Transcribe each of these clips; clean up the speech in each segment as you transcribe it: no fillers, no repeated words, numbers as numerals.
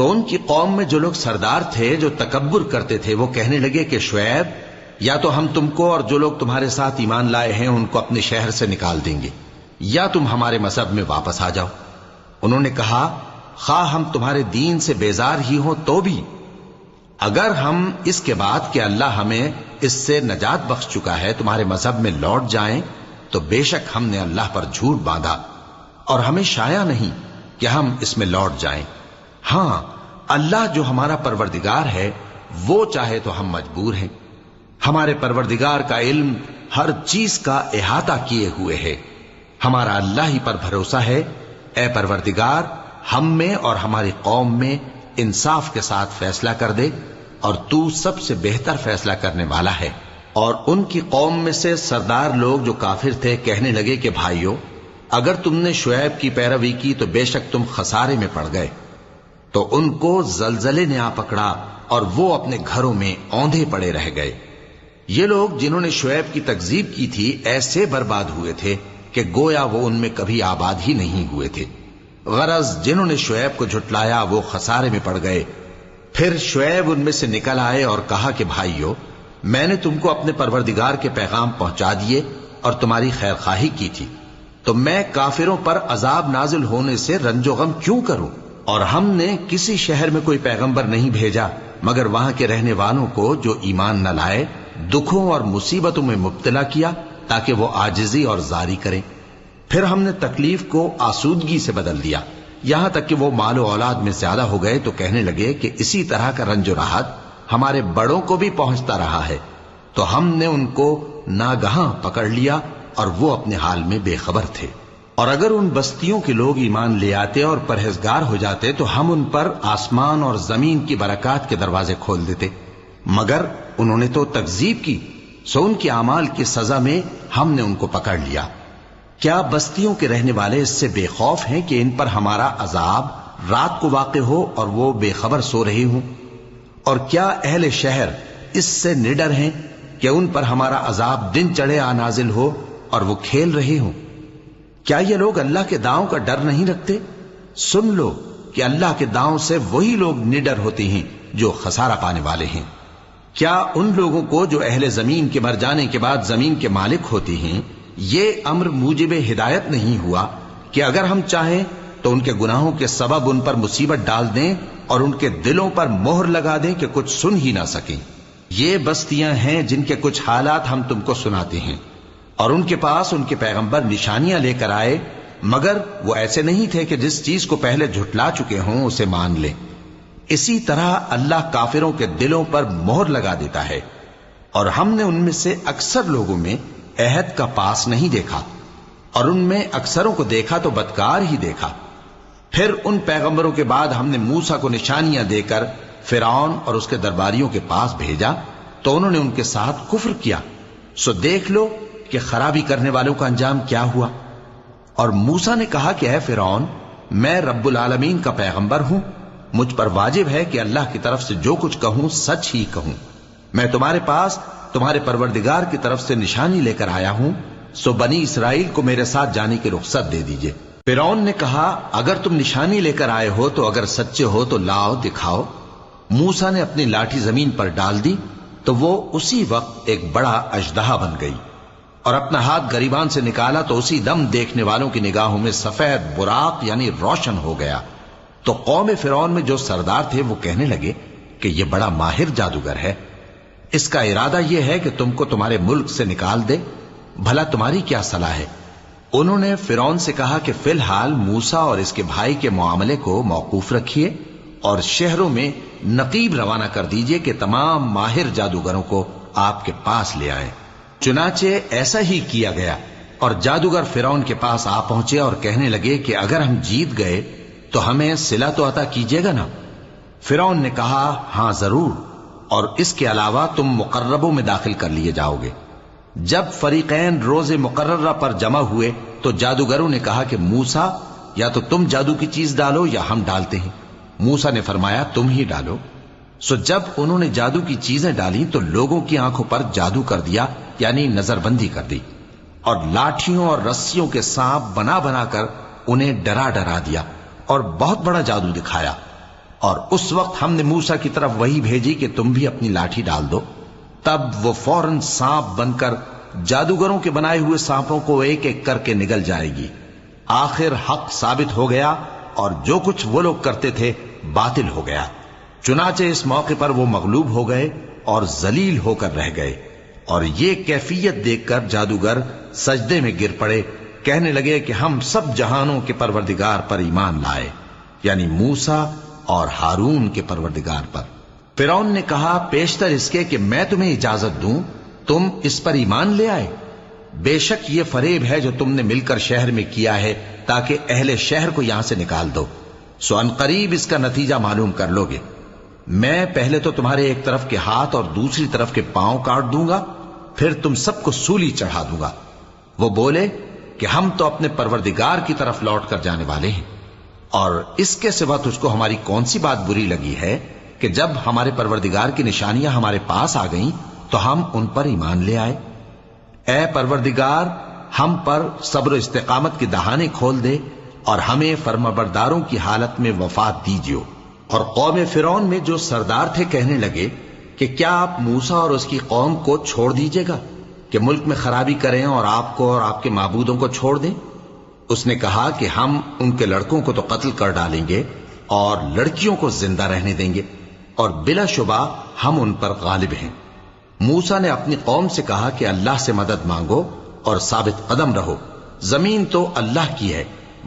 تو ان کی قوم میں جو لوگ سردار تھے جو تکبر کرتے تھے وہ کہنے لگے کہ شعیب یا تو ہم تم کو اور جو لوگ تمہارے ساتھ ایمان لائے ہیں ان کو اپنے شہر سے نکال دیں گے یا تم ہمارے مذہب میں واپس آ جاؤ۔ انہوں نے کہا خواہ ہم تمہارے دین سے بیزار ہی ہوں تو بھی اگر ہم اس کے بعد کہ اللہ ہمیں اس سے نجات بخش چکا ہے تمہارے مذہب میں لوٹ جائیں تو بے شک ہم نے اللہ پر جھوٹ باندھا اور ہمیں شایع نہیں کہ ہم اس میں لوٹ جائیں۔ ہاں اللہ جو ہمارا پروردگار ہے وہ چاہے تو ہم مجبور ہیں، ہمارے پروردگار کا علم ہر چیز کا احاطہ کیے ہوئے ہے، ہمارا اللہ ہی پر بھروسہ ہے۔ اے پروردگار ہم میں اور ہماری قوم میں انصاف کے ساتھ فیصلہ کر دے اور تو سب سے بہتر فیصلہ کرنے والا ہے۔ اور ان کی قوم میں سے سردار لوگ جو کافر تھے کہنے لگے کہ بھائیو اگر تم نے شعیب کی پیروی کی تو بے شک تم خسارے میں پڑ گئے۔ تو ان کو زلزلے نے آ پکڑا اور وہ اپنے گھروں میں اوندھے پڑے رہ گئے۔ یہ لوگ جنہوں نے شعیب کی تکذیب کی تھی ایسے برباد ہوئے تھے کہ گویا وہ ان میں کبھی آباد ہی نہیں ہوئے تھے۔ غرض جنہوں نے شعیب کو جھٹلایا وہ خسارے میں پڑ گئے۔ پھر شعیب ان میں سے نکل آئے اور کہا کہ بھائیو میں نے تم کو اپنے پروردگار کے پیغام پہنچا دیے اور تمہاری خیر خواہی کی تھی، تو میں کافروں پر عذاب نازل ہونے سے رنج و غم کیوں کروں؟ اور ہم نے کسی شہر میں کوئی پیغمبر نہیں بھیجا مگر وہاں کے رہنے والوں کو جو ایمان نہ لائے دکھوں اور مصیبتوں میں مبتلا کیا تاکہ وہ عاجزی اور زاری کریں۔ پھر ہم نے تکلیف کو آسودگی سے بدل دیا یہاں تک کہ وہ مال و اولاد میں زیادہ ہو گئے تو کہنے لگے کہ اسی طرح کا رنج و راحت ہمارے بڑوں کو بھی پہنچتا رہا ہے، تو ہم نے ان کو ناگہاں پکڑ لیا اور وہ اپنے حال میں بے خبر تھے۔ اور اگر ان بستیوں کے لوگ ایمان لے آتے اور پرہیزگار ہو جاتے تو ہم ان پر آسمان اور زمین کی برکات کے دروازے کھول دیتے، مگر انہوں نے تو تکذیب کی، سو ان کے اعمال کی سزا میں ہم نے ان کو پکڑ لیا۔ کیا بستیوں کے رہنے والے اس سے بے خوف ہیں کہ ان پر ہمارا عذاب رات کو واقع ہو اور وہ بے خبر سو رہے ہوں؟ اور کیا اہل شہر اس سے نڈر ہیں کہ ان پر ہمارا عذاب دن چڑھے آ نازل ہو اور وہ کھیل رہے ہوں؟ کیا یہ لوگ اللہ کے داؤں کا ڈر نہیں رکھتے؟ سن لو کہ اللہ کے داؤں سے وہی لوگ نڈر ہوتے ہیں جو خسارہ پانے والے ہیں۔ کیا ان لوگوں کو جو اہل زمین کے مر جانے کے بعد زمین کے مالک ہوتے ہیں یہ امر موجب ہدایت نہیں ہوا کہ اگر ہم چاہیں تو ان کے گناہوں کے سبب ان پر مصیبت ڈال دیں اور ان کے دلوں پر مہر لگا دیں کہ کچھ سن ہی نہ سکیں؟ یہ بستیاں ہیں جن کے کچھ حالات ہم تم کو سناتے ہیں، اور ان کے پاس ان کے پیغمبر نشانیاں لے کر آئے مگر وہ ایسے نہیں تھے کہ جس چیز کو پہلے جھٹلا چکے ہوں اسے مان لیں۔ اسی طرح اللہ کافروں کے دلوں پر مہر لگا دیتا ہے، اور ہم نے ان میں سے اکثر لوگوں میں عہد کا پاس نہیں دیکھا اور ان میں اکثروں کو دیکھا تو بدکار ہی دیکھا۔ پھر ان پیغمبروں کے بعد ہم نے موسیٰ کو نشانیاں دے کر فرعون اور اس کے درباریوں کے پاس بھیجا تو انہوں نے ان کے ساتھ کفر کیا، سو دیکھ لو کہ خرابی کرنے والوں کا انجام کیا ہوا۔ اور موسیٰ نے کہا کہ اے فرعون میں رب العالمین کا پیغمبر ہوں، مجھ پر واجب ہے کہ اللہ کی طرف سے جو کچھ کہوں سچ ہی کہوں۔ میں تمہارے پاس تمہارے پروردگار کی طرف سے نشانی لے کر آیا ہوں، سو بنی اسرائیل کو میرے ساتھ جانے کی رخصت دے دیجئے۔ فرعون نے کہا اگر تم نشانی لے کر آئے ہو تو اگر سچے ہو تو لاؤ دکھاؤ۔ موسیٰ نے اپنی لاٹھی زمین پر ڈال دی تو وہ اسی وقت ایک بڑا اژدہا بن گئی، اور اپنا ہاتھ گریبان سے نکالا تو اسی دم دیکھنے والوں کی نگاہوں میں سفید براق یعنی روشن ہو گیا۔ تو قوم فرعون میں جو سردار تھے وہ کہنے لگے کہ یہ بڑا ماہر جادوگر ہے، اس کا ارادہ یہ ہے کہ تم کو تمہارے ملک سے نکال دے، بھلا تمہاری کیا صلاح ہے؟ انہوں نے فرعون سے کہا کہ فی الحال موسیٰ اور اس کے بھائی کے معاملے کو موقوف رکھیے اور شہروں میں نقیب روانہ کر دیجئے کہ تمام ماہر جادوگروں کو آپ کے پاس لے آئیں۔ چنانچہ ایسا ہی کیا گیا، اور جادوگر فرعون کے پاس آ پہنچے اور کہنے لگے کہ اگر ہم جیت گئے تو ہمیں صلہ تو عطا کیجیے گا نا؟ فرعون نے کہا ہاں ضرور، اور اس کے علاوہ تم مقربوں میں داخل کر لیے جاؤ گے۔ جب فریقین روز مقررہ پر جمع ہوئے تو جادوگروں نے کہا کہ موسیٰ یا تو تم جادو کی چیز ڈالو یا ہم ڈالتے ہیں۔ موسیٰ نے فرمایا تم ہی ڈالو۔ سو جب انہوں نے جادو کی چیزیں ڈالی تو لوگوں کی آنکھوں پر جادو کر دیا یعنی نظر بندی کر دی، اور لاٹھیوں اور رسیوں کے سانپ بنا بنا کر انہیں ڈرا ڈرا دیا اور بہت بڑا جادو دکھایا۔ اور اس وقت ہم نے موسیٰ کی طرف وہی بھیجی کہ تم بھی اپنی لاٹھی ڈال دو، تب وہ فوراً سانپ بن کر جادوگروں کے بنائے ہوئے سانپوں کو ایک ایک کر کے نگل جائے گی۔ آخر حق ثابت ہو گیا اور جو کچھ وہ لوگ کرتے تھے باطل ہو گیا۔ چنانچہ اس موقع پر وہ مغلوب ہو گئے اور ذلیل ہو کر رہ گئے، اور یہ کیفیت دیکھ کر جادوگر سجدے میں گر پڑے، کہنے لگے کہ ہم سب جہانوں کے پروردگار پر ایمان لائے، یعنی موسیٰ اور ہارون کے پروردگار پر۔ فرعون نے کہا پیشتر اس کے کہ میں تمہیں اجازت دوں تم اس پر ایمان لے آئے، بے شک یہ فریب ہے جو تم نے مل کر شہر میں کیا ہے تاکہ اہل شہر کو یہاں سے نکال دو، سو ان قریب اس کا نتیجہ معلوم کر لو گے۔ میں پہلے تو تمہارے ایک طرف کے ہاتھ اور دوسری طرف کے پاؤں کاٹ دوں گا، پھر تم سب کو سولی چڑھا دوں گا۔ وہ بولے کہ ہم تو اپنے پروردگار کی طرف لوٹ کر جانے والے ہیں، اور اس کے سوا تجھ کو ہماری کون سی بات بری لگی ہے کہ جب ہمارے پروردگار کی نشانیاں ہمارے پاس آ گئیں تو ہم ان پر ایمان لے آئے؟ اے پروردگار، ہم پر صبر و استقامت کی دہانے کھول دے اور ہمیں فرمانبرداروں کی حالت میں وفات دیجیو۔ اور قوم فرعون میں جو سردار تھے کہنے لگے کہ کیا آپ موسیٰ اور اس کی قوم کو چھوڑ دیجیے گا کہ ملک میں خرابی کریں اور آپ کو اور آپ کے معبودوں کو چھوڑ دیں؟ اس نے کہا کہ ہم ان کے لڑکوں کو تو قتل کر ڈالیں گے اور لڑکیوں کو زندہ رہنے دیں گے، اور بلا شبہ ہم ان پر غالب ہیں۔ موسیٰ نے اپنی قوم سے کہا کہ اللہ سے مدد مانگو اور ثابت قدم رہو، زمین تو اللہ کی ہے،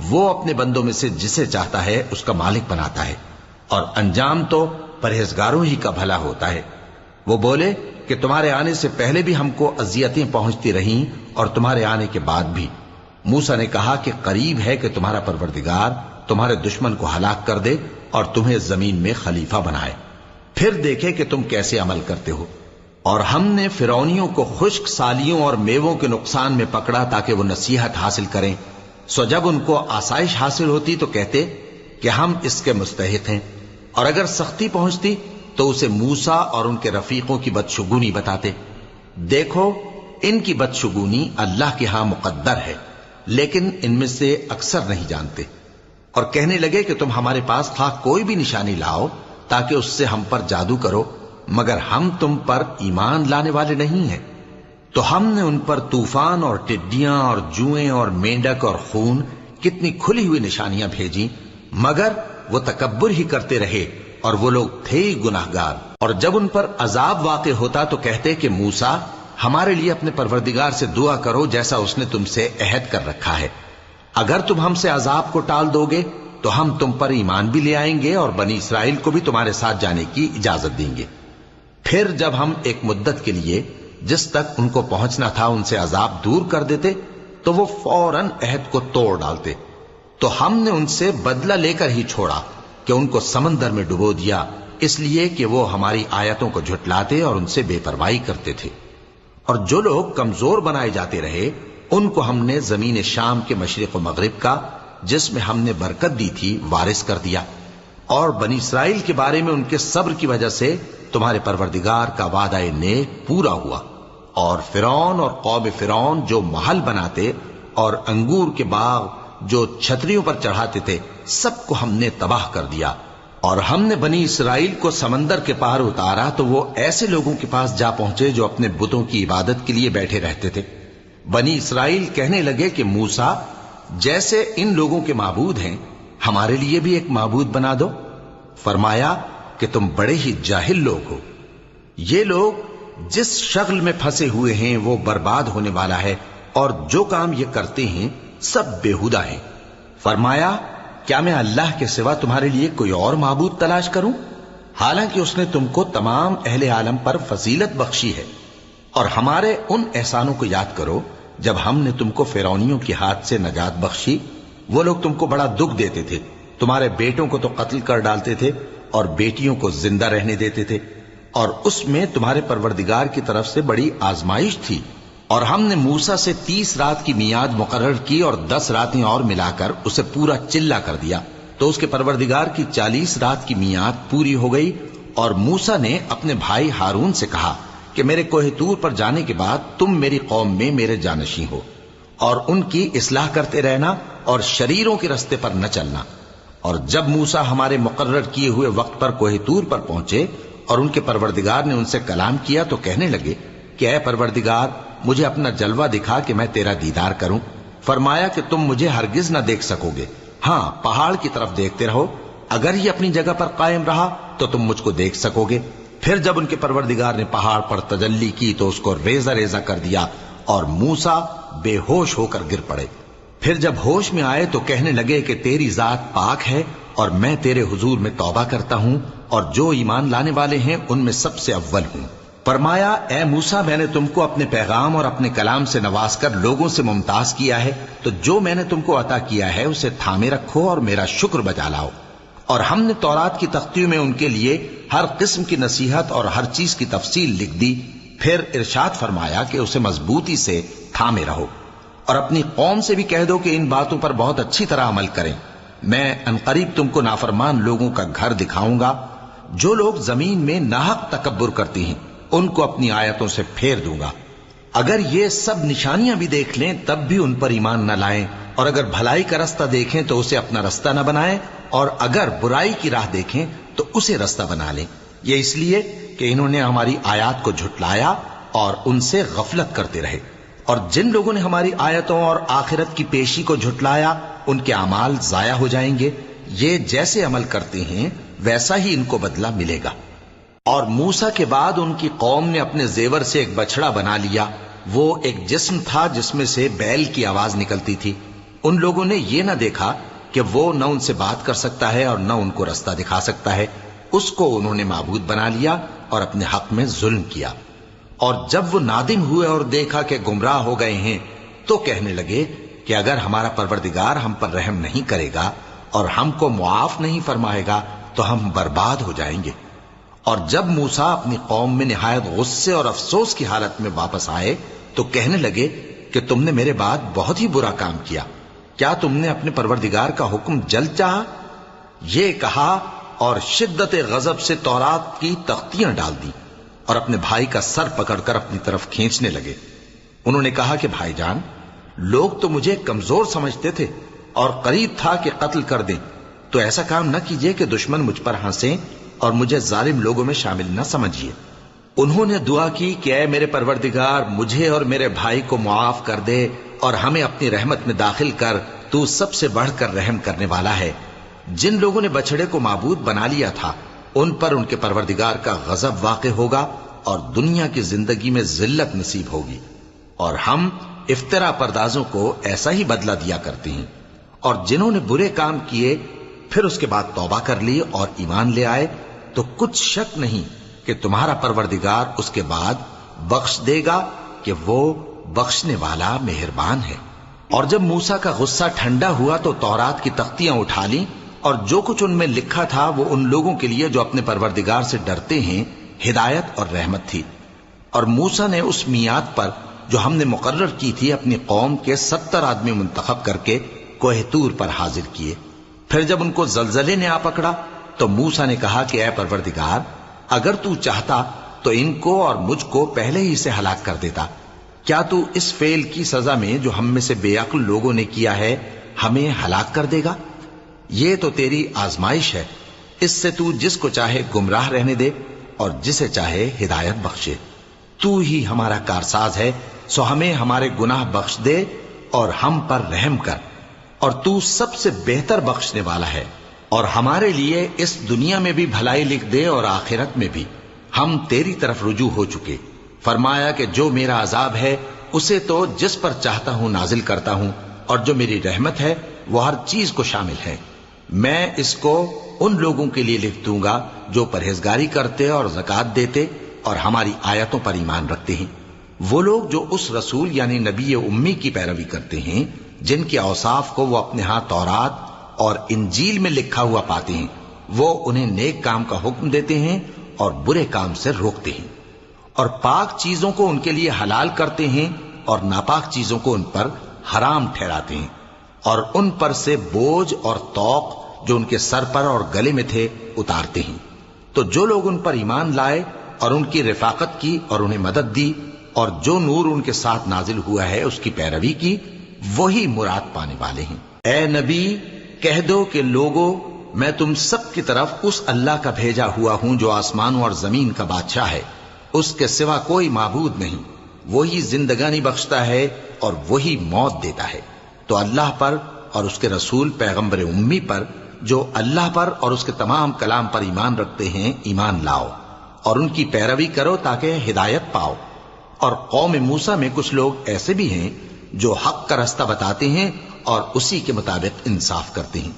وہ اپنے بندوں میں سے جسے چاہتا ہے اس کا مالک بناتا ہے، اور انجام تو پرہیزگاروں ہی کا بھلا ہوتا ہے۔ وہ بولے کہ تمہارے آنے سے پہلے بھی ہم کو اذیتیں پہنچتی رہیں اور تمہارے آنے کے بعد بھی۔ موسیٰ نے کہا کہ قریب ہے کہ تمہارا پروردگار تمہارے دشمن کو ہلاک کر دے اور تمہیں زمین میں خلیفہ بنائے، پھر دیکھے کہ تم کیسے عمل کرتے ہو۔ اور ہم نے فرعونیوں کو خشک سالیوں اور میووں کے نقصان میں پکڑا تاکہ وہ نصیحت حاصل کریں، سو جب ان کو آسائش حاصل ہوتی تو کہتے کہ ہم اس کے مستحق ہیں، اور اگر سختی پہنچتی تو اسے موسیٰ اور ان کے رفیقوں کی بدشگونی بتاتے۔ دیکھو ان کی بدشگونی اللہ کے ہاں مقدر ہے، لیکن ان میں سے اکثر نہیں جانتے۔ اور کہنے لگے کہ تم ہمارے پاس خواہ کوئی بھی نشانی لاؤ تاکہ اس سے ہم پر جادو کرو، مگر ہم تم پر ایمان لانے والے نہیں ہیں۔ تو ہم نے ان پر طوفان اور ٹڈیاں اور جوئیں اور مینڈک اور خون کتنی کھلی ہوئی نشانیاں بھیجیں، مگر وہ تکبر ہی کرتے رہے اور وہ لوگ تھے ہی گناہگار۔ اور جب ان پر عذاب واقع ہوتا تو کہتے کہ موسیٰ ہمارے لیے اپنے پروردگار سے دعا کرو جیسا اس نے تم سے عہد کر رکھا ہے، اگر تم ہم سے عذاب کو ٹال دو گے تو ہم تم پر ایمان بھی لے آئیں گے اور بنی اسرائیل کو بھی تمہارے ساتھ جانے کی اجازت دیں گے۔ پھر جب ہم ایک مدت کے لیے جس تک ان کو پہنچنا تھا ان سے عذاب دور کر دیتے تو وہ فوراً عہد کو توڑ ڈالتے، تو ہم نے ان سے بدلہ لے کر ہی چھوڑا کہ ان کو سمندر میں ڈبو دیا، اس لیے کہ وہ ہماری آیتوں کو جھٹلاتے اور ان سے بے پرواہی کرتے تھے۔ اور جو لوگ کمزور بنائے جاتے رہے ان کو ہم نے زمین شام کے مشرق و مغرب کا جس میں ہم نے برکت دی تھی وارث کر دیا، اور بنی اسرائیل کے بارے میں ان کے صبر کی وجہ سے تمہارے پروردگار کا وعدہ نیک پورا ہوا۔ اور فرعون اور قوم فرعون جو محل بناتے اور انگور کے باغ جو چھتریوں پر چڑھاتے تھے سب کو ہم نے تباہ کر دیا۔ اور ہم نے بنی اسرائیل کو سمندر کے پار اتارا تو وہ ایسے لوگوں کے پاس جا پہنچے جو اپنے بتوں کی عبادت کے لیے بیٹھے رہتے تھے۔ بنی اسرائیل کہنے لگے کہ موسیٰ جیسے ان لوگوں کے معبود ہیں ہمارے لیے بھی ایک معبود بنا دو۔ فرمایا کہ تم بڑے ہی جاہل لوگ ہو، یہ لوگ جس شغل میں پھنسے ہوئے ہیں وہ برباد ہونے والا ہے، اور جو کام یہ کرتے ہیں سب بیہودہ ہیں۔ فرمایا کیا میں اللہ کے سوا تمہارے لیے کوئی اور معبود تلاش کروں، حالانکہ اس نے تم کو تمام اہل عالم پر فضیلت بخشی ہے۔ اور ہمارے ان احسانوں کو یاد کرو جب ہم نے تم کو فرعونیوں کے ہاتھ سے نجات بخشی، وہ لوگ تم کو بڑا دکھ دیتے تھے، تمہارے بیٹوں کو تو قتل کر ڈالتے تھے اور بیٹیوں کو زندہ رہنے دیتے تھے، اور اس میں تمہارے پروردگار کی طرف سے بڑی آزمائش تھی۔ اور ہم نے موسیٰ سے 30 رات کی میعاد مقرر کی اور 10 راتیں اور ملا کر اسے پورا چلہ کر دیا، تو اس کے پروردگار کی 40 رات کی میعاد پوری ہو گئی۔ اور موسیٰ نے اپنے بھائی ہارون سے کہا کہ میرے کوہ طور پر جانے کے بعد تم میری قوم میں میرے جانشین ہو، اور ان کی اصلاح کرتے رہنا اور شریروں کے رستے پر نہ چلنا، اور جب موسیٰ ہمارے مقرر کیے ہوئے وقت پر کوہ طور پر پہنچے اور ان کے پروردگار نے ان سے کلام کیا تو کہنے لگے کہ اے پروردگار مجھے اپنا جلوہ دکھا کہ میں تیرا دیدار کروں۔ فرمایا کہ تم مجھے ہرگز نہ دیکھ سکو گے، ہاں پہاڑ کی طرف دیکھتے رہو، اگر یہ اپنی جگہ پر قائم رہا تو تم مجھ کو دیکھ سکو گے۔ پھر جب ان کے پروردگار نے پہاڑ پر تجلی کی تو اس کو ریزہ ریزہ کر دیا اور موسیٰ بے ہوش ہو کر گر پڑے۔ پھر جب ہوش میں آئے تو کہنے لگے کہ تیری ذات پاک ہے اور میں تیرے حضور میں توبہ کرتا ہوں اور جو ایمان لانے والے ہیں ان میں سب سے اول ہوں۔ فرمایا اے موسیٰ میں نے تم کو اپنے پیغام اور اپنے کلام سے نواز کر لوگوں سے ممتاز کیا ہے، تو جو میں نے تم کو عطا کیا ہے اسے تھامے رکھو اور میرا شکر بجا لاؤ۔ اور ہم نے تورات کی تختیوں میں ان کے لیے ہر قسم کی نصیحت اور ہر چیز کی تفصیل لکھ دی۔ پھر ارشاد فرمایا کہ اسے مضبوطی سے تھامے رہو اور اپنی قوم سے بھی کہہ دو کہ ان باتوں پر بہت اچھی طرح عمل کریں۔ میں انقریب تم کو نافرمان لوگوں کا گھر دکھاؤں گا، جو لوگ زمین میں ناحق تکبر کرتی ہیں ان کو اپنی آیتوں سے پھیر دوں گا۔ اگر یہ سب نشانیاں بھی دیکھ لیں تب بھی ان پر ایمان نہ لائیں، اور اگر بھلائی کا رستہ دیکھیں تو اسے اپنا رستہ نہ بنائیں، اور اگر برائی کی راہ دیکھیں تو اسے رستہ بنا لیں۔ یہ اس لیے کہ انہوں نے ہماری آیات کو جھٹلایا اور ان سے غفلت کرتے رہے، اور جن لوگوں نے ہماری آیتوں اور آخرت کی پیشی کو جھٹلایا ان کے اعمال ضائع ہو جائیں گے۔ یہ جیسے عمل کرتے ہیں ویسا ہی ان کو بدلہ ملے گا۔ اور موسیٰ کے بعد ان کی قوم نے اپنے زیور سے ایک بچڑا بنا لیا، وہ ایک جسم تھا جس میں سے بیل کی آواز نکلتی تھی۔ ان لوگوں نے یہ نہ دیکھا کہ وہ نہ ان سے بات کر سکتا ہے اور نہ ان کو رستہ دکھا سکتا ہے، اس کو انہوں نے معبود بنا لیا اور اپنے حق میں ظلم کیا۔ اور جب وہ نادم ہوئے اور دیکھا کہ گمراہ ہو گئے ہیں تو کہنے لگے کہ اگر ہمارا پروردگار ہم پر رحم نہیں کرے گا اور ہم کو معاف نہیں فرمائے گا تو ہم برباد ہو جائیں گے۔ اور جب موسیٰ اپنی قوم میں نہایت غصے اور افسوس کی حالت میں واپس آئے تو کہنے لگے کہ تم نے میرے بعد بہت ہی برا کام کیا، کیا تم نے اپنے پروردگار کا حکم جلد چاہا؟ یہ کہا اور شدت غضب سے تورات کی تختیاں ڈال دی اور اپنے بھائی کا سر پکڑ کر اپنی طرف کھینچنے لگے۔ انہوں نے کہا کہ بھائی جان، لوگ تو مجھے کمزور سمجھتے تھے اور قریب تھا کہ قتل کر دیں، تو ایسا کام نہ کیجیے کہ دشمن مجھ پر ہنسیں اور مجھے ظالم لوگوں میں شامل نہ سمجھیے۔ انہوں نے دعا کی کہ اے میرے پروردگار مجھے اور میرے بھائی کو معاف کر دے اور ہمیں اپنی رحمت میں داخل کر، تو سب سے بڑھ کر رحم کرنے والا ہے۔ جن لوگوں نے بچڑے کو معبود بنا لیا تھا ان پر ان کے پروردگار کا غضب واقع ہوگا اور دنیا کی زندگی میں ذلت نصیب ہوگی، اور ہم افترا پردازوں کو ایسا ہی بدلہ دیا کرتے ہیں۔ اور جنہوں نے برے کام کیے پھر اس کے بعد توبہ کر لی اور ایمان لے آئے تو کچھ شک نہیں کہ تمہارا پروردگار اس کے بعد بخش دے گا کہ وہ بخشنے والا مہربان ہے۔ اور جب موسیٰ کا غصہ ٹھنڈا ہوا تو تورات کی تختیاں اٹھا لیں، اور جو کچھ ان میں لکھا تھا وہ ان لوگوں کے لیے جو اپنے پروردگار سے ڈرتے ہیں ہدایت اور رحمت تھی۔ اور موسیٰ نے اس میعاد پر جو ہم نے مقرر کی تھی اپنی قوم کے 70 آدمی منتخب کر کے کوہ طور پر حاضر کیے۔ پھر جب ان کو زلزلے نے آ پکڑا تو موسیٰ نے کہا کہ اے پروردگار اگر تو چاہتا تو ان کو اور مجھ کو پہلے ہی سے ہلاک کر دیتا، کیا تو اس فعل کی سزا میں جو ہم میں سے بے عقل لوگوں نے کیا ہے ہمیں ہلاک کر دے گا؟ یہ تو تیری آزمائش ہے، اس سے تو جس کو چاہے گمراہ رہنے دے اور جسے چاہے ہدایت بخشے۔ تو ہی ہمارا کارساز ہے، سو ہمیں ہمارے گناہ بخش دے اور ہم پر رحم کر، اور تو سب سے بہتر بخشنے والا ہے، اور ہمارے لیے اس دنیا میں بھی بھلائی لکھ دے اور آخرت میں بھی، ہم تیری طرف رجوع ہو چکے۔ فرمایا کہ جو میرا عذاب ہے اسے تو جس پر چاہتا ہوں نازل کرتا ہوں، اور جو میری رحمت ہے وہ ہر چیز کو شامل ہے۔ میں اس کو ان لوگوں کے لیے لکھ دوں گا جو پرہیزگاری کرتے اور زکوٰۃ دیتے اور ہماری آیتوں پر ایمان رکھتے ہیں، وہ لوگ جو اس رسول یعنی نبی امی کی پیروی کرتے ہیں جن کے اوصاف کو وہ اپنے ہاں تورات اور انجیل میں لکھا ہوا پاتے ہیں، وہ انہیں نیک کام کا حکم دیتے ہیں اور برے کام سے روکتے ہیں، اور پاک چیزوں کو ان کے لیے حلال کرتے ہیں اور ناپاک چیزوں کو ان پر حرام ٹھہراتے ہیں، اور ان پر سے بوجھ اور طوق جو ان کے سر پر اور گلے میں تھے اتارتے ہیں۔ تو جو لوگ ان پر ایمان لائے اور ان کی رفاقت کی اور انہیں مدد دی اور جو نور ان کے ساتھ نازل ہوا ہے اس کی پیروی کی، وہی مراد پانے والے ہیں۔ اے نبی کہہ دو کہ لوگوں میں تم سب کی طرف اس اللہ کا بھیجا ہوا ہوں جو آسمانوں اور زمین کا بادشاہ ہے، اس کے سوا کوئی معبود نہیں، وہی زندگانی بخشتا ہے اور وہی موت دیتا ہے۔ تو اللہ پر اور اس کے رسول پیغمبر امی پر جو اللہ پر اور اس کے تمام کلام پر ایمان رکھتے ہیں ایمان لاؤ اور ان کی پیروی کرو تاکہ ہدایت پاؤ۔ اور قوم موسیٰ میں کچھ لوگ ایسے بھی ہیں جو حق کا رستہ بتاتے ہیں اور اسی کے مطابق انصاف کرتے ہیں۔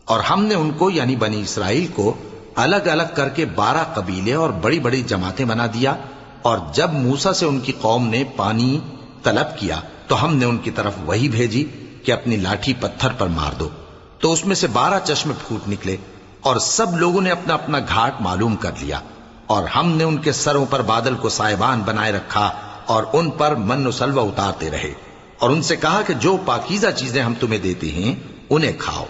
اور ہم نے ان کو یعنی بنی اسرائیل کو الگ الگ کر کے 12 قبیلے اور بڑی بڑی جماعتیں بنا دیا، اور جب موسیٰ سے ان کی قوم نے پانی طلب کیا تو ہم نے ان کی طرف وہی بھیجی کہ اپنی لاٹھی پتھر پر مار دو، تو اس میں سے 12 چشمے پھوٹ نکلے، اور سب لوگوں نے اپنا اپنا گھاٹ معلوم کر لیا، اور ہم نے ان کے سروں پر بادل کو سائبان بنائے رکھا اور ان پر من و سلوہ اتارتے رہے، اور ان سے کہا کہ جو پاکیزہ چیزیں ہم تمہیں دیتے ہیں انہیں کھاؤ۔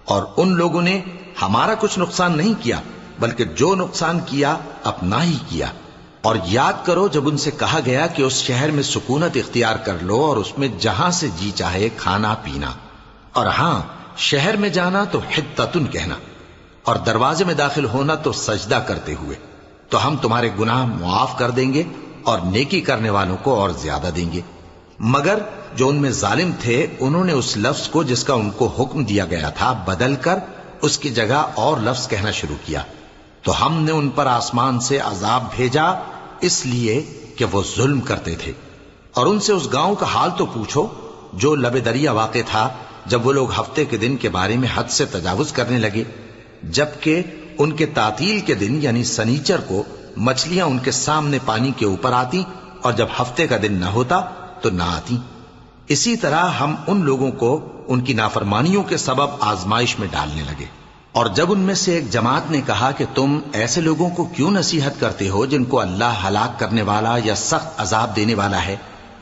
اور ان لوگوں نے ہمارا کچھ نقصان نہیں کیا بلکہ جو نقصان کیا اپنا ہی کیا۔ اور یاد کرو جب ان سے کہا گیا کہ اس شہر میں سکونت اختیار کر لو اور اس میں جہاں سے جی چاہے کھانا پینا، اور ہاں شہر میں جانا تو حتتن کہنا، اور دروازے میں داخل ہونا تو سجدہ کرتے ہوئے، تو ہم تمہارے گناہ معاف کر دیں گے اور نیکی کرنے والوں کو اور زیادہ دیں گے۔ مگر جو ان میں ظالم تھے انہوں نے اس لفظ کو جس کا ان کو حکم دیا گیا تھا بدل کر اس کی جگہ اور لفظ کہنا شروع کیا، تو ہم نے ان پر آسمان سے عذاب بھیجا اس لیے کہ وہ ظلم کرتے تھے۔ اور ان سے اس گاؤں کا حال تو پوچھو جو لب دریا واقع تھا، جب وہ لوگ ہفتے کے دن کے بارے میں حد سے تجاوز کرنے لگے، جبکہ ان کے تعطیل کے دن یعنی سنیچر کو مچھلیاں ان کے سامنے پانی کے اوپر آتی، اور جب ہفتے کا دن نہ ہوتا تو نہ آتی۔ اسی طرح ہم ان لوگوں کو ان کی نافرمانیوں کے سبب آزمائش میں ڈالنے لگے۔ اور جب ان میں سے ایک جماعت نے کہا کہ تم ایسے لوگوں کو کیوں نصیحت کرتے ہو جن کو اللہ ہلاک کرنے والا یا سخت عذاب دینے والا ہے،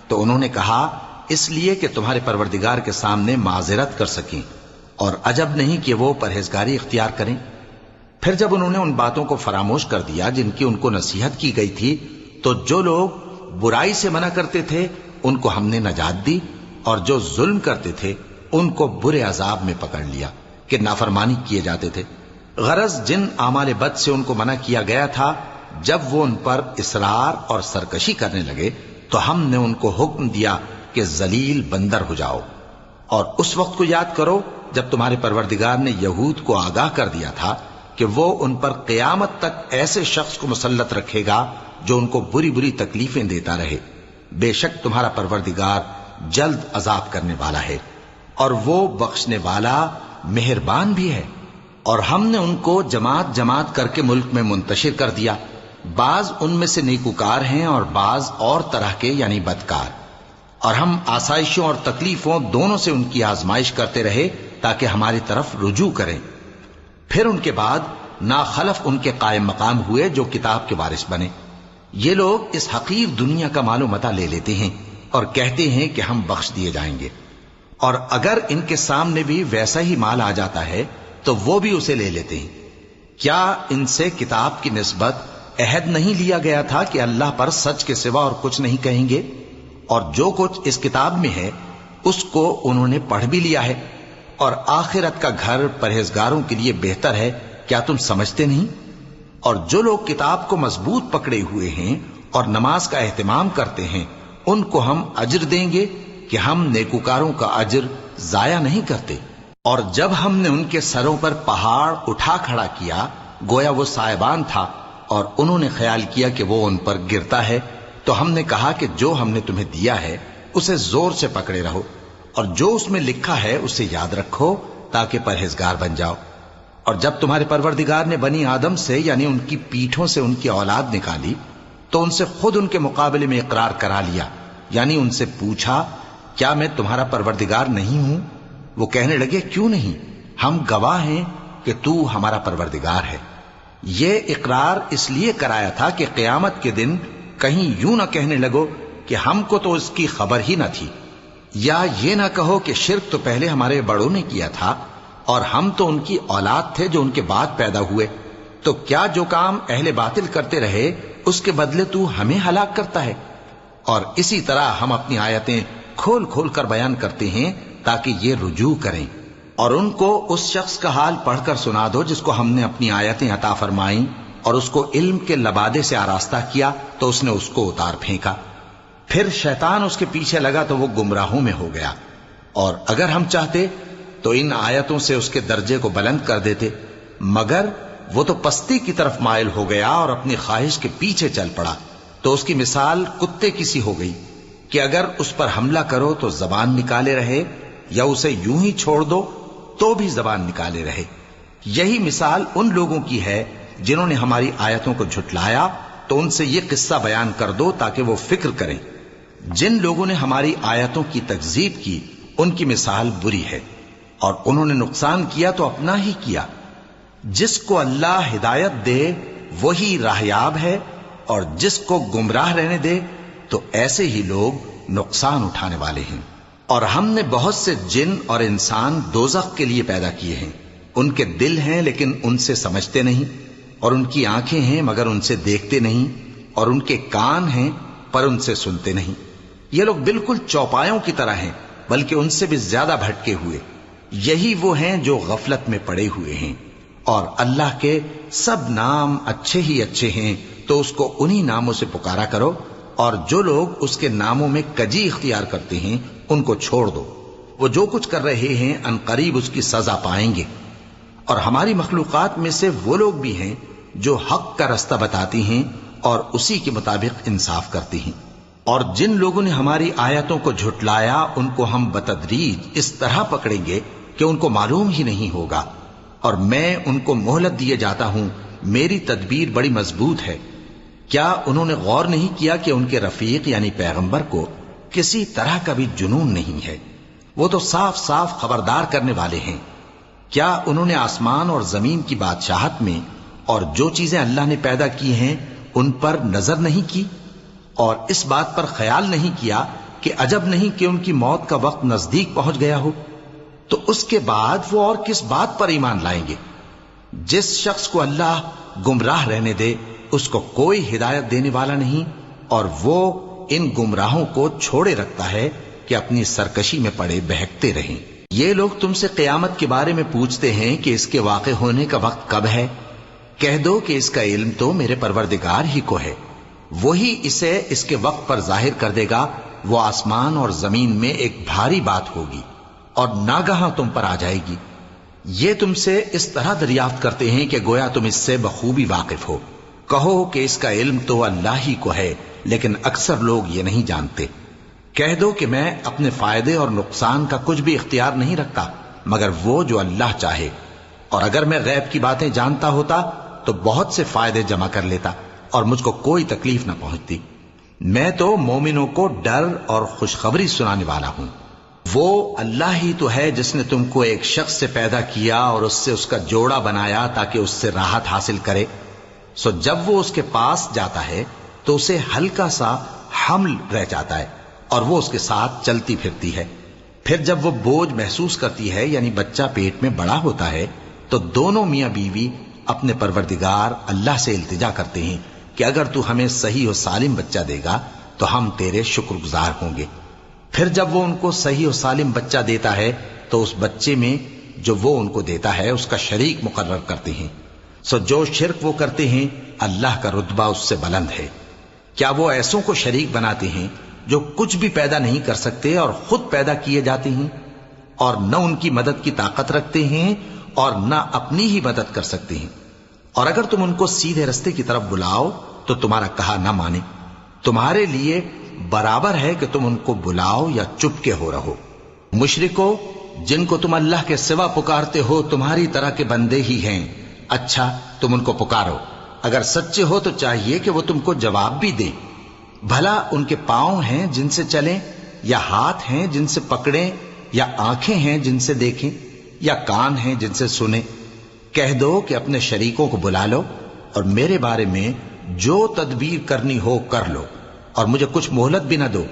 تو انہوں نے کہا اس لیے کہ تمہارے پروردگار کے سامنے معذرت کر سکیں، اور عجب نہیں کہ وہ پرہیزگاری اختیار کریں۔ پھر جب انہوں نے ان باتوں کو فراموش کر دیا جن کی ان کو نصیحت کی گئی تھی، تو جو لوگ برائی سے منع کرتے تھے ان کو ہم نے نجات دی، اور جو ظلم کرتے تھے ان کو برے عذاب میں پکڑ لیا کہ نافرمانی کیے جاتے تھے۔ غرض جن اعمال بد سے ان کو منع کیا گیا تھا، جب وہ ان پر اصرار اور سرکشی کرنے لگے تو ہم نے ان کو حکم دیا کہ ذلیل بندر ہو جاؤ۔ اور اس وقت کو یاد کرو جب تمہارے پروردگار نے یہود کو آگاہ کر دیا تھا کہ وہ ان پر قیامت تک ایسے شخص کو مسلط رکھے گا جو ان کو بری بری تکلیفیں دیتا رہے۔ بے شک تمہارا پروردگار جلد عذاب کرنے والا ہے، اور وہ بخشنے والا مہربان بھی ہے۔ اور ہم نے ان کو جماعت جماعت کر کے ملک میں منتشر کر دیا، بعض ان میں سے نیکوکار ہیں اور بعض اور طرح کے یعنی بدکار، اور ہم آسائشوں اور تکلیفوں دونوں سے ان کی آزمائش کرتے رہے تاکہ ہماری طرف رجوع کریں۔ پھر ان کے بعد ناخلف ان کے قائم مقام ہوئے جو کتاب کے وارث بنے۔ یہ لوگ اس حقیر دنیا کا مال و متاع لے لیتے ہیں اور کہتے ہیں کہ ہم بخش دیے جائیں گے، اور اگر ان کے سامنے بھی ویسا ہی مال آ جاتا ہے تو وہ بھی اسے لے لیتے ہیں۔ کیا ان سے کتاب کی نسبت عہد نہیں لیا گیا تھا کہ اللہ پر سچ کے سوا اور کچھ نہیں کہیں گے؟ اور جو کچھ اس کتاب میں ہے اس کو انہوں نے پڑھ بھی لیا ہے، اور آخرت کا گھر پرہیزگاروں کے لیے بہتر ہے، کیا تم سمجھتے نہیں؟ اور جو لوگ کتاب کو مضبوط پکڑے ہوئے ہیں اور نماز کا اہتمام کرتے ہیں ان کو ہم اجر دیں گے کہ ہم نیکوکاروں کا اجر ضائع نہیں کرتے۔ اور جب ہم نے ان کے سروں پر پہاڑ اٹھا کھڑا کیا گویا وہ سائبان تھا، اور انہوں نے خیال کیا کہ وہ ان پر گرتا ہے، تو ہم نے کہا کہ جو ہم نے تمہیں دیا ہے اسے زور سے پکڑے رہو، اور جو اس میں لکھا ہے اسے یاد رکھو تاکہ پرہیزگار بن جاؤ۔ اور جب تمہارے پروردگار نے بنی آدم سے یعنی ان کی پیٹھوں سے ان کی اولاد نکالی تو ان سے خود ان کے مقابلے میں اقرار کرا لیا، یعنی ان سے پوچھا کیا میں تمہارا پروردگار نہیں ہوں؟ وہ کہنے لگے کیوں نہیں، ہم گواہ ہیں کہ تو ہمارا پروردگار ہے۔ یہ اقرار اس لیے کرایا تھا کہ قیامت کے دن کہیں یوں نہ کہنے لگو کہ ہم کو تو اس کی خبر ہی نہ تھی، یا یہ نہ کہو کہ شرک تو پہلے ہمارے بڑوں نے کیا تھا اور ہم تو ان کی اولاد تھے جو ان کے بعد پیدا ہوئے، تو کیا جو کام اہل باطل کرتے رہے اس کے بدلے تو ہمیں ہلاک کرتا ہے؟ اور اسی طرح ہم اپنی آیتیں کھول کھول کر بیان کرتے ہیں تاکہ یہ رجوع کریں۔ اور ان کو اس شخص کا حال پڑھ کر سنا دو جس کو ہم نے اپنی آیتیں عطا فرمائیں اور اس کو علم کے لبادے سے آراستہ کیا تو اس نے اس کو اتار پھینکا، پھر شیطان اس کے پیچھے لگا تو وہ گمراہوں میں ہو گیا، اور اگر ہم چاہتے تو ان آیتوں سے اس کے درجے کو بلند کر دیتے، مگر وہ تو پستی کی طرف مائل ہو گیا اور اپنی خواہش کے پیچھے چل پڑا، تو اس کی مثال کتے کی سی ہو گئی کہ اگر اس پر حملہ کرو تو زبان نکالے رہے، یا اسے یوں ہی چھوڑ دو تو بھی زبان نکالے رہے۔ یہی مثال ان لوگوں کی ہے جنہوں نے ہماری آیتوں کو جھٹلایا، تو ان سے یہ قصہ بیان کر دو تاکہ وہ فکر کریں۔ جن لوگوں نے ہماری آیتوں کی تکذیب کی ان کی مثال بری ہے، اور انہوں نے نقصان کیا تو اپنا ہی کیا۔ جس کو اللہ ہدایت دے وہی راہیاب ہے، اور جس کو گمراہ رہنے دے تو ایسے ہی لوگ نقصان اٹھانے والے ہیں۔ اور ہم نے بہت سے جن اور انسان دوزخ کے لیے پیدا کیے ہیں، ان کے دل ہیں لیکن ان سے سمجھتے نہیں، اور ان کی آنکھیں ہیں مگر ان سے دیکھتے نہیں، اور ان کے کان ہیں پر ان سے سنتے نہیں۔ یہ لوگ بالکل چوپایوں کی طرح ہیں، بلکہ ان سے بھی زیادہ بھٹکے ہوئے۔ یہی وہ ہیں جو غفلت میں پڑے ہوئے ہیں۔ اور اللہ کے سب نام اچھے ہی اچھے ہیں، تو اس کو انہی ناموں سے پکارا کرو، اور جو لوگ اس کے ناموں میں کجی اختیار کرتے ہیں ان کو چھوڑ دو۔ وہ جو کچھ کر رہے ہیں ان قریب اس کی سزا پائیں گے۔ اور ہماری مخلوقات میں سے وہ لوگ بھی ہیں جو حق کا رستہ بتاتی ہیں اور اسی کے مطابق انصاف کرتی ہیں۔ اور جن لوگوں نے ہماری آیتوں کو جھٹلایا ان کو ہم بتدریج اس طرح پکڑیں گے کہ ان کو معلوم ہی نہیں ہوگا، اور میں ان کو مہلت دیے جاتا ہوں، میری تدبیر بڑی مضبوط ہے۔ کیا انہوں نے غور نہیں کیا کہ ان کے رفیق یعنی پیغمبر کو کسی طرح کا بھی جنون نہیں ہے؟ وہ تو صاف صاف خبردار کرنے والے ہیں۔ کیا انہوں نے آسمان اور زمین کی بادشاہت میں اور جو چیزیں اللہ نے پیدا کی ہیں ان پر نظر نہیں کی، اور اس بات پر خیال نہیں کیا کہ عجب نہیں کہ ان کی موت کا وقت نزدیک پہنچ گیا ہو؟ تو اس کے بعد وہ اور کس بات پر ایمان لائیں گے؟ جس شخص کو اللہ گمراہ رہنے دے اس کو کوئی ہدایت دینے والا نہیں، اور وہ ان گمراہوں کو چھوڑے رکھتا ہے کہ اپنی سرکشی میں پڑے بہکتے رہیں۔ یہ لوگ تم سے قیامت کے بارے میں پوچھتے ہیں کہ اس کے واقع ہونے کا وقت کب ہے؟ کہہ دو کہ اس کا علم تو میرے پروردگار ہی کو ہے، وہی اسے اس کے وقت پر ظاہر کر دے گا۔ وہ آسمان اور زمین میں ایک بھاری بات ہوگی اور ناگہاں تم پر آ جائے گی۔ یہ تم سے اس طرح دریافت کرتے ہیں کہ گویا تم اس سے بخوبی واقف ہو۔ کہو کہ اس کا علم تو اللہ ہی کو ہے، لیکن اکثر لوگ یہ نہیں جانتے۔ کہہ دو کہ میں اپنے فائدے اور نقصان کا کچھ بھی اختیار نہیں رکھتا مگر وہ جو اللہ چاہے، اور اگر میں غیب کی باتیں جانتا ہوتا تو بہت سے فائدے جمع کر لیتا اور مجھ کو کوئی تکلیف نہ پہنچتی۔ میں تو مومنوں کو ڈر اور خوشخبری سنانے والا ہوں۔ وہ اللہ ہی تو ہے جس نے تم کو ایک شخص سے پیدا کیا اور اس سے اس کا جوڑا بنایا تاکہ اس سے راحت حاصل کرے۔ سو جب وہ اس کے پاس جاتا ہے تو اسے ہلکا سا حمل رہ جاتا ہے اور وہ اس کے ساتھ چلتی پھرتی ہے۔ پھر جب وہ بوجھ محسوس کرتی ہے یعنی بچہ پیٹ میں بڑا ہوتا ہے تو دونوں میاں بیوی اپنے پروردگار اللہ سے التجا کرتے ہیں کہ اگر تو ہمیں صحیح و سالم بچہ دے گا تو ہم تیرے شکر گزار ہوں گے۔ پھر جب وہ ان کو صحیح و سالم بچہ دیتا ہے تو اس بچے میں جو وہ ان کو دیتا ہے اس کا شریک مقرر کرتے ہیں۔ سو جو شرک وہ کرتے ہیں اللہ کا رتبہ اس سے بلند ہے۔ کیا وہ ایسوں کو شریک بناتے ہیں جو کچھ بھی پیدا نہیں کر سکتے اور خود پیدا کیے جاتے ہیں، اور نہ ان کی مدد کی طاقت رکھتے ہیں اور نہ اپنی ہی مدد کر سکتے ہیں؟ اور اگر تم ان کو سیدھے رستے کی طرف بلاؤ تو تمہارا کہا نہ مانے، تمہارے لیے برابر ہے کہ تم ان کو بلاؤ یا چپ کے ہو رہو۔ مشرکو، جن کو تم اللہ کے سوا پکارتے ہو تمہاری طرح کے بندے ہی ہیں، اچھا تم ان کو پکارو، اگر سچے ہو تو چاہیے کہ وہ تم کو جواب بھی دیں۔ بھلا ان کے پاؤں ہیں جن سے چلیں، یا ہاتھ ہیں جن سے پکڑیں، یا آنکھیں ہیں جن سے دیکھیں، یا کان ہیں جن سے سنیں؟ کہہ دو کہ اپنے شریکوں کو بلا لو اور میرے بارے میں جو تدبیر کرنی ہو کر لو، اور مجھے کچھ مہلت بھی نہ دو،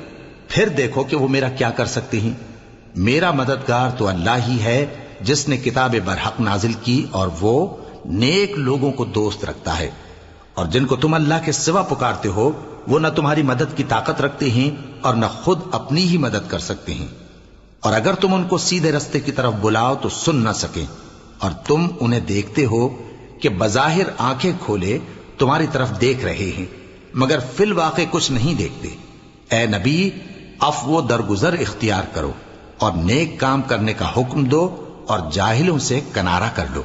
پھر دیکھو کہ وہ میرا کیا کر سکتے ہیں۔ میرا مددگار تو اللہ ہی ہے جس نے کتاب برحق نازل کی، اور وہ نیک لوگوں کو دوست رکھتا ہے۔ اور جن کو تم اللہ کے سوا پکارتے ہو وہ نہ تمہاری مدد کی طاقت رکھتے ہیں اور نہ خود اپنی ہی مدد کر سکتے ہیں۔ اور اگر تم ان کو سیدھے رستے کی طرف بلاؤ تو سن نہ سکیں، اور تم انہیں دیکھتے ہو کہ بظاہر آنکھیں کھولے تمہاری طرف دیکھ رہے ہیں مگر فی الواقع کچھ نہیں دیکھتے۔ اے نبی، عفو و درگزر اختیار کرو اور نیک کام کرنے کا حکم دو اور جاہلوں سے کنارہ کر لو۔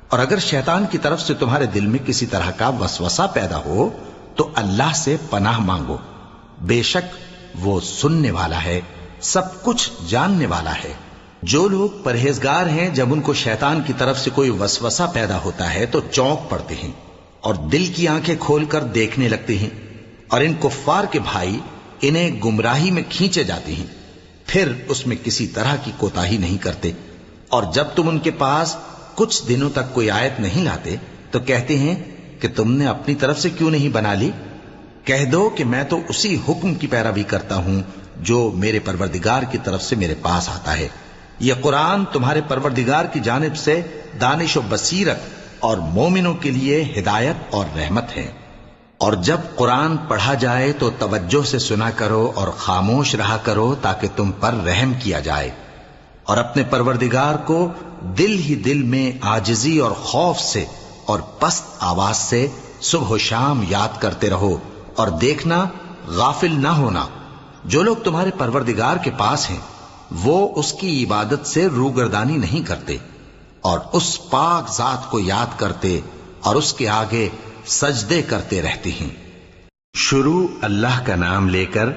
اور اگر شیطان کی طرف سے تمہارے دل میں کسی طرح کا وسوسہ پیدا ہو تو اللہ سے پناہ مانگو، بے شک وہ سننے والا ہے، سب کچھ جاننے والا ہے۔ جو لوگ پرہیزگار ہیں جب ان کو شیطان کی طرف سے کوئی وسوسہ پیدا ہوتا ہے تو چونک پڑتے ہیں اور دل کی آنکھیں کھول کر دیکھنے لگتے ہیں، اور ان کفار کے بھائی انہیں گمراہی میں کھینچے جاتے ہیں، پھر اس میں کسی طرح کی کوتاہی نہیں کرتے، اور جب تم ان کے پاس کچھ دنوں تک کوئی آیت نہیں لاتے تو کہتے ہیں کہ تم نے اپنی طرف سے کیوں نہیں بنا لی؟ کہہ دو کہ میں تو اسی حکم کی پیروی کرتا ہوں جو میرے پروردگار کی طرف سے میرے پاس آتا ہے۔ یہ قرآن تمہارے پروردگار کی جانب سے دانش و بصیرت اور مومنوں کے لیے ہدایت اور رحمت ہے۔ اور جب قرآن پڑھا جائے تو توجہ سے سنا کرو اور خاموش رہا کرو تاکہ تم پر رحم کیا جائے، اور اپنے پروردگار کو دل ہی دل میں عاجزی اور خوف سے اور پست آواز سے صبح و شام یاد کرتے رہو، اور دیکھنا غافل نہ ہونا، جو لوگ تمہارے پروردگار کے پاس ہیں وہ اس کی عبادت سے روگردانی نہیں کرتے اور اس پاک ذات کو یاد کرتے اور اس کے آگے سجدے کرتے رہتے ہیں۔ شروع اللہ کا نام لے کر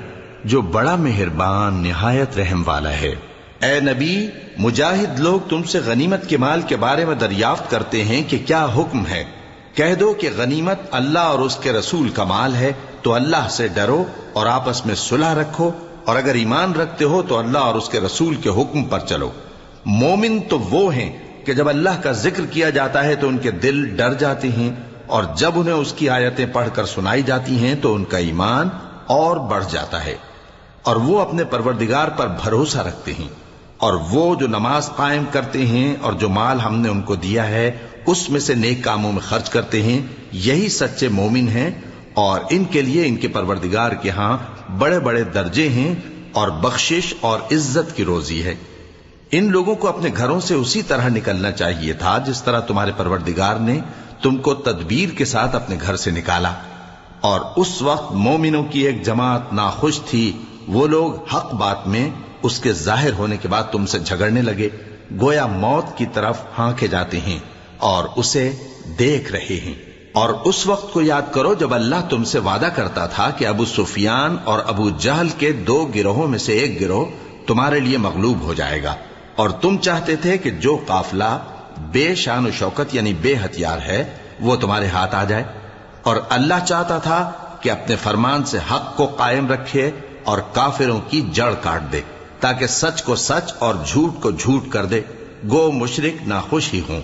جو بڑا مہربان نہایت رحم والا ہے۔ اے نبی، مجاہد لوگ تم سے غنیمت کے مال کے بارے میں دریافت کرتے ہیں کہ کیا حکم ہے۔ کہہ دو کہ غنیمت اللہ اور اس کے رسول کا مال ہے، تو اللہ سے ڈرو اور آپس میں صلح رکھو، اور اگر ایمان رکھتے ہو تو اللہ اور اس کے رسول کے حکم پر چلو۔ مومن تو وہ ہیں کہ جب اللہ کا ذکر کیا جاتا ہے تو ان کے دل ڈر جاتے ہیں، اور جب انہیں اس کی آیتیں پڑھ کر سنائی جاتی ہیں تو ان کا ایمان اور بڑھ جاتا ہے، اور وہ اپنے پروردگار پر بھروسہ رکھتے ہیں، اور وہ جو نماز قائم کرتے ہیں اور جو مال ہم نے ان کو دیا ہے اس میں سے نیک کاموں میں خرچ کرتے ہیں، یہی سچے مومن ہیں، اور ان کے لیے ان کے پروردگار کے ہاں بڑے بڑے درجے ہیں اور بخشش اور عزت کی روزی ہے۔ ان لوگوں کو اپنے گھروں سے اسی طرح نکلنا چاہیے تھا جس طرح تمہارے پروردگار نے تم کو تدبیر کے ساتھ اپنے گھر سے نکالا، اور اس وقت مومنوں کی ایک جماعت ناخوش تھی، وہ لوگ حق بات میں اس کے ظاہر ہونے کے بعد تم سے جھگڑنے لگے، گویا موت کی طرف ہانکے جاتے ہیں اور اسے دیکھ رہے ہیں۔ اور اس وقت کو یاد کرو جب اللہ تم سے وعدہ کرتا تھا کہ ابو سفیان اور ابو جہل کے 2 گروہوں میں سے ایک گروہ تمہارے لیے مغلوب ہو جائے گا، اور تم چاہتے تھے کہ جو قافلہ بے شان و شوکت یعنی بے ہتھیار ہے وہ تمہارے ہاتھ آ جائے، اور اللہ چاہتا تھا کہ اپنے فرمان سے حق کو قائم رکھے اور کافروں کی جڑ کاٹ دے، تاکہ سچ کو سچ اور جھوٹ کو جھوٹ کر دے، گو مشرک ناخوش ہی ہوں۔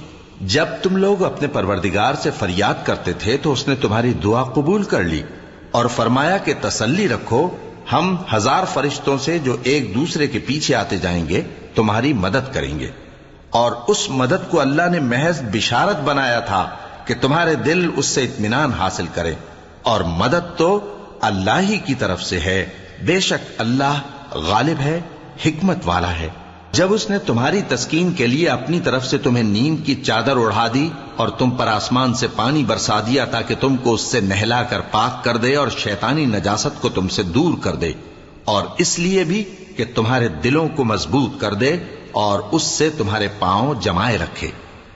جب تم لوگ اپنے پروردگار سے فریاد کرتے تھے تو اس نے تمہاری دعا قبول کر لی اور فرمایا کہ تسلی رکھو، ہم 1000 فرشتوں سے جو ایک دوسرے کے پیچھے آتے جائیں گے تمہاری مدد کریں گے۔ اور اس مدد کو اللہ نے محض بشارت بنایا تھا کہ تمہارے دل اس سے اطمینان حاصل کرے، اور مدد تو اللہ ہی کی طرف سے ہے، بے شک اللہ غالب ہے، حکمت والا ہے۔ جب اس نے تمہاری تسکین کے لیے اپنی طرف سے تمہیں نیند کی چادر اڑا دی اور تم پر آسمان سے پانی برسا دیا تاکہ تم کو اس سے نہلا کر پاک کر دے اور شیطانی نجاست کو تم سے دور کر دے، اور اس لیے بھی کہ تمہارے دلوں کو مضبوط کر دے اور اس سے تمہارے پاؤں جمائے رکھے،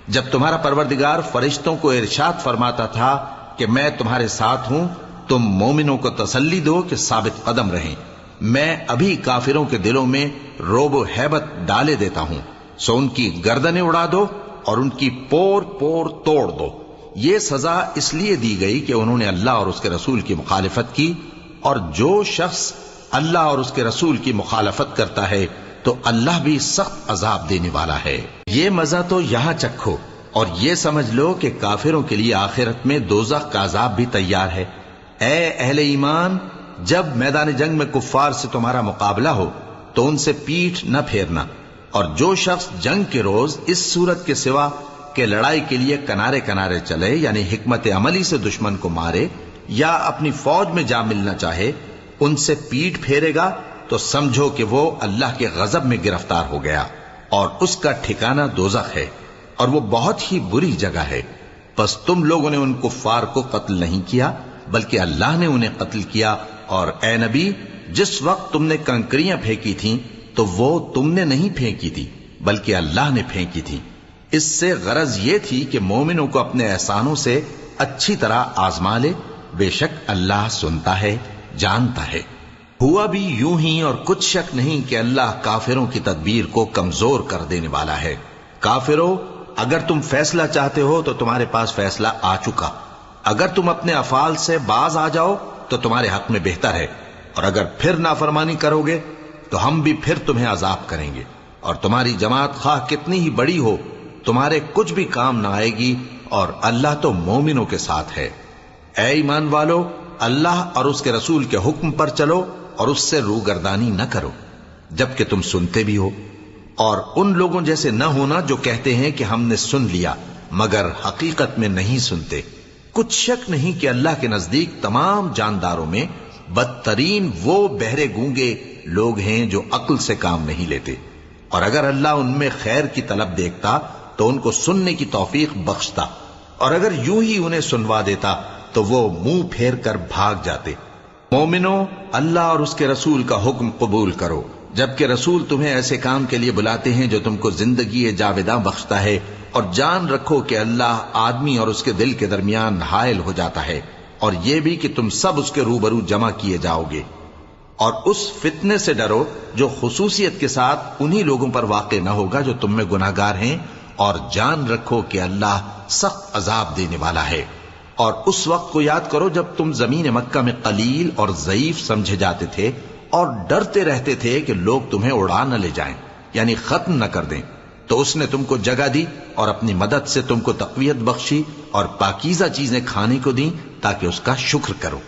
جب تمہارا پروردگار فرشتوں کو ارشاد فرماتا تھا کہ میں تمہارے ساتھ ہوں، تم مومنوں کو تسلی دو کہ ثابت قدم رہیں، میں ابھی کافروں کے دلوں میں روب و ہیبت ڈالے دیتا ہوں، سو ان کی گردنیں اڑا دو اور ان کی پور پور توڑ دو۔ یہ سزا اس لیے دی گئی کہ انہوں نے اللہ اور اس کے رسول کی مخالفت کی، اور جو شخص اللہ اور اس کے رسول کی مخالفت کرتا ہے تو اللہ بھی سخت عذاب دینے والا ہے۔ یہ مزہ تو یہاں چکھو، اور یہ سمجھ لو کہ کافروں کے لیے آخرت میں دوزخ کا عذاب بھی تیار ہے۔ اے اہل ایمان، جب میدان جنگ میں کفار سے تمہارا مقابلہ ہو تو ان سے پیٹھ نہ پھیرنا، اور جو شخص جنگ کے روز اس صورت کے سوا کہ لڑائی کے لیے کنارے کنارے چلے یعنی حکمت عملی سے دشمن کو مارے یا اپنی فوج میں جا ملنا چاہے، ان سے پیٹھ پھیرے گا تو سمجھو کہ وہ اللہ کے غضب میں گرفتار ہو گیا اور اس کا ٹھکانہ دوزخ ہے اور وہ بہت ہی بری جگہ ہے۔ پس تم لوگوں نے ان کفار کو قتل نہیں کیا بلکہ اللہ نے انہیں قتل کیا، اور اے نبی جس وقت تم نے کنکریاں پھینکی تھیں تو وہ تم نے نہیں پھینکی تھی بلکہ اللہ نے پھینکی تھی۔ اس سے غرض یہ تھی کہ مومنوں کو اپنے احسانوں سے اچھی طرح آزما لے، بے شک اللہ سنتا ہے جانتا ہے۔ ہوا بھی یوں ہی، اور کچھ شک نہیں کہ اللہ کافروں کی تدبیر کو کمزور کر دینے والا ہے۔ کافروں، اگر تم فیصلہ چاہتے ہو تو تمہارے پاس فیصلہ آ چکا، اگر تم اپنے افعال سے باز آ جاؤ تو تمہارے حق میں بہتر ہے، اور اگر پھر نافرمانی کرو گے تو ہم بھی پھر تمہیں عذاب کریں گے، اور تمہاری جماعت خواہ کتنی ہی بڑی ہو تمہارے کچھ بھی کام نہ آئے گی، اور اللہ تو مومنوں کے ساتھ ہے۔ اے ایمان والو، اللہ اور اس کے رسول کے حکم پر چلو اور اس سے روگردانی نہ کرو جبکہ تم سنتے بھی ہو، اور ان لوگوں جیسے نہ ہونا جو کہتے ہیں کہ ہم نے سن لیا مگر حقیقت میں نہیں سنتے۔ کچھ شک نہیں کہ اللہ کے نزدیک تمام جانداروں میں بدترین وہ بہرے گونگے لوگ ہیں جو عقل سے کام نہیں لیتے، اور اگر اللہ ان میں خیر کی طلب دیکھتا تو ان کو سننے کی توفیق بخشتا، اور اگر یوں ہی انہیں سنوا دیتا تو وہ منہ پھیر کر بھاگ جاتے۔ مومنوں، اللہ اور اس کے رسول کا حکم قبول کرو جبکہ رسول تمہیں ایسے کام کے لیے بلاتے ہیں جو تم کو زندگی جاوداں بخشتا ہے، اور جان رکھو کہ اللہ آدمی اور اس کے دل کے درمیان حائل ہو جاتا ہے، اور یہ بھی کہ تم سب اس کے روبرو جمع کیے جاؤ گے۔ اور اس فتنے سے ڈرو جو خصوصیت کے ساتھ انہی لوگوں پر واقع نہ ہوگا جو تم میں گناہگار ہیں، اور جان رکھو کہ اللہ سخت عذاب دینے والا ہے۔ اور اس وقت کو یاد کرو جب تم زمین مکہ میں قلیل اور ضعیف سمجھے جاتے تھے اور ڈرتے رہتے تھے کہ لوگ تمہیں اڑا نہ لے جائیں، یعنی ختم نہ کر دیں، تو اس نے تم کو جگہ دی اور اپنی مدد سے تم کو تقویت بخشی اور پاکیزہ چیزیں کھانے کو دیں تاکہ اس کا شکر کرو۔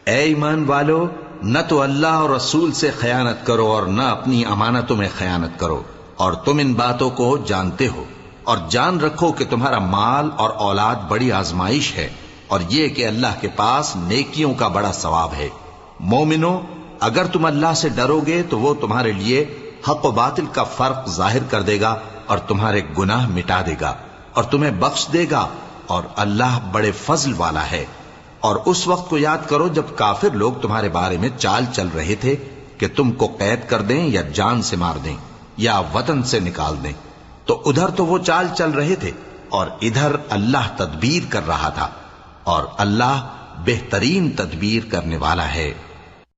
اے ایمان والو، نہ تو اللہ اور رسول سے خیانت کرو اور نہ اپنی امانتوں میں خیانت کرو، اور تم ان باتوں کو جانتے ہو، اور جان رکھو کہ تمہارا مال اور اولاد بڑی آزمائش ہے، اور یہ کہ اللہ کے پاس نیکیوں کا بڑا ثواب ہے۔ مومنو، اگر تم اللہ سے ڈرو گے تو وہ تمہارے لیے حق و باطل کا فرق ظاہر کر دے گا اور تمہارے گناہ مٹا دے گا اور تمہیں بخش دے گا، اور اللہ بڑے فضل والا ہے۔ اور اس وقت کو یاد کرو جب کافر لوگ تمہارے بارے میں چال چل رہے تھے کہ تم کو قید کر دیں یا جان سے مار دیں یا وطن سے نکال دیں، تو ادھر تو وہ چال چل رہے تھے اور ادھر اللہ تدبیر کر رہا تھا، اور اللہ بہترین تدبیر کرنے والا ہے۔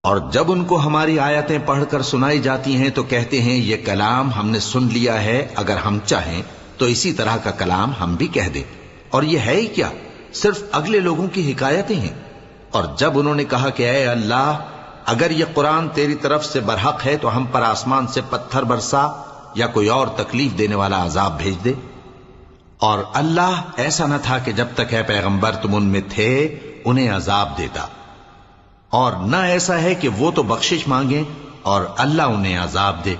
اور جب ان کو ہماری آیتیں پڑھ کر سنائی جاتی ہیں تو کہتے ہیں یہ کلام ہم نے سن لیا ہے، اگر ہم چاہیں تو اسی طرح کا کلام ہم بھی کہہ دیں، اور یہ ہے ہی کیا، صرف اگلے لوگوں کی حکایتیں ہیں۔ اور جب انہوں نے کہا کہ اے اللہ، اگر یہ قرآن تیری طرف سے برحق ہے تو ہم پر آسمان سے پتھر برسا یا کوئی اور تکلیف دینے والا عذاب بھیج دے۔ اور اللہ ایسا نہ تھا کہ جب تک اے پیغمبر تم ان میں تھے انہیں عذاب دیتا، اور نہ ایسا ہے کہ وہ تو بخشش مانگیں اور اللہ انہیں عذاب دے۔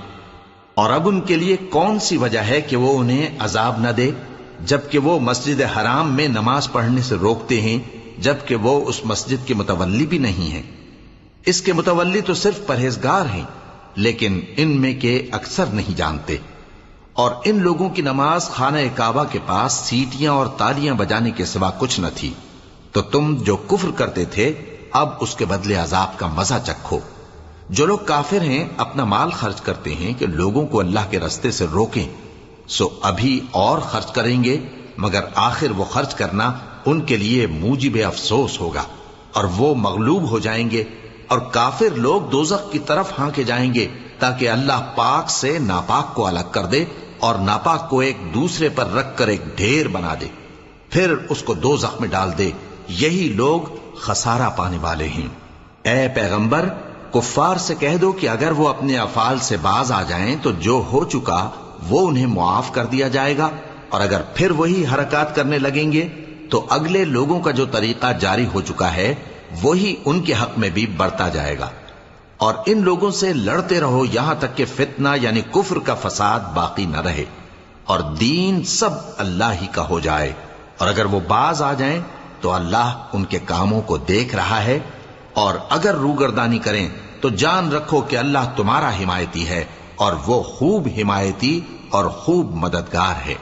اور اب ان کے لیے کون سی وجہ ہے کہ وہ انہیں عذاب نہ دے، جبکہ وہ مسجد حرام میں نماز پڑھنے سے روکتے ہیں، جبکہ وہ اس مسجد کے متولی بھی نہیں ہیں۔ اس کے متولی تو صرف پرہیزگار ہیں، لیکن ان میں کے اکثر نہیں جانتے۔ اور ان لوگوں کی نماز خانہ کعبہ کے پاس سیٹیاں اور تالیاں بجانے کے سوا کچھ نہ تھی، تو تم جو کفر کرتے تھے اب اس کے بدلے عذاب کا مزہ چکھو۔ جو لوگ کافر ہیں اپنا مال خرچ کرتے ہیں کہ لوگوں کو اللہ کے رستے سے روکیں، سو ابھی اور خرچ کریں گے، مگر آخر وہ خرچ کرنا ان کے لیے موجب افسوس ہوگا، اور وہ مغلوب ہو جائیں گے، اور کافر لوگ دوزخ کی طرف ہانکے جائیں گے تاکہ اللہ پاک سے ناپاک کو الگ کر دے اور ناپاک کو ایک دوسرے پر رکھ کر ایک ڈھیر بنا دے، پھر اس کو دوزخ میں ڈال دے۔ یہی لوگ خسارہ پانے والے ہیں۔ اے پیغمبر، کفار سے کہہ دو کہ اگر وہ اپنے افعال سے باز آ جائیں تو جو ہو چکا وہ انہیں معاف کر دیا جائے گا، اور اگر پھر وہی حرکات کرنے لگیں گے تو اگلے لوگوں کا جو طریقہ جاری ہو چکا ہے وہی ان کے حق میں بھی برتا جائے گا۔ اور ان لوگوں سے لڑتے رہو یہاں تک کہ فتنہ یعنی کفر کا فساد باقی نہ رہے اور دین سب اللہ ہی کا ہو جائے، اور اگر وہ باز آ جائیں تو اللہ ان کے کاموں کو دیکھ رہا ہے، اور اگر روگردانی کریں تو جان رکھو کہ اللہ تمہارا حمایتی ہے اور وہ خوب حمایتی اور خوب مددگار ہے۔